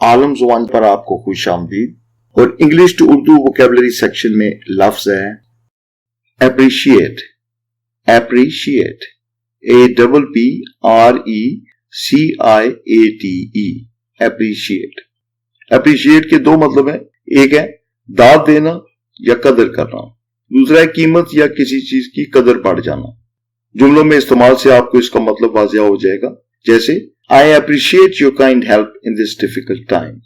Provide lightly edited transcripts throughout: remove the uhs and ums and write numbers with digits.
आलम ज़ुबान पर आपको खुशामदीद। और English to Urdu vocabulary section में लफ्ज है appreciate, appreciate, APPRECIATE, appreciate. Appreciate के दो मतलब है, एक है दाद देना या कदर करना, दूसरा है कीमत या किसी चीज की कदर बढ़ जाना। जुमलों में इस्तेमाल से आपको इसका मतलब वाज़िया हो जाएगा, जैसे I appreciate your kind help in this difficult time.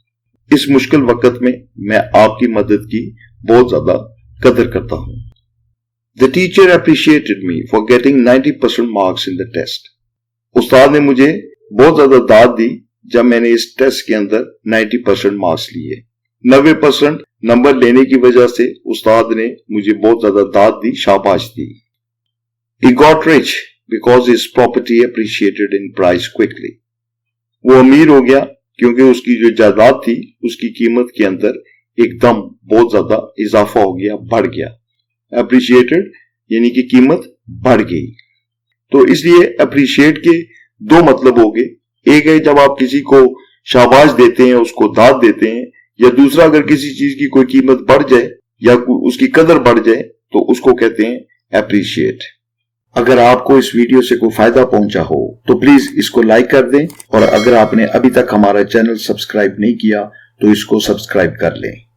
इस मुश्किल वक्त में मैं आपकी मदद की बहुत ज्यादा कदर करता हूं। The teacher appreciated me for getting 90% marks in the test. उस्ताद ने मुझे बहुत ज्यादा दाद दी जब मैंने इस टेस्ट के अंदर 90% मार्क्स लिए। 90% नंबर लेने की वजह से उस्ताद ने मुझे बहुत ज्यादा दाद दी, शाबाश दी। He got rich because his property appreciated in price quickly. वो अमीर हो गया क्योंकि उसकी जो जायदाद थी उसकी कीमत के अंदर एकदम बहुत ज्यादा इजाफा हो गया, बढ़ गया। अप्रिशिएटेड यानी कि कीमत बढ़ गई। तो इसलिए अप्रिशिएट के दो मतलब हो गए, एक है जब आप किसी को शाबाश देते हैं, उसको दाद देते हैं, या दूसरा अगर किसी चीज की कोई कीमत बढ़ जाए या उसकी कदर बढ़ जाए तो उसको कहते हैं एप्रिशिएट। अगर आपको इस वीडियो से कोई फायदा पहुंचा हो तो प्लीज इसको लाइक कर दें, और अगर आपने अभी तक हमारा चैनल सब्सक्राइब नहीं किया तो इसको सब्सक्राइब कर लें।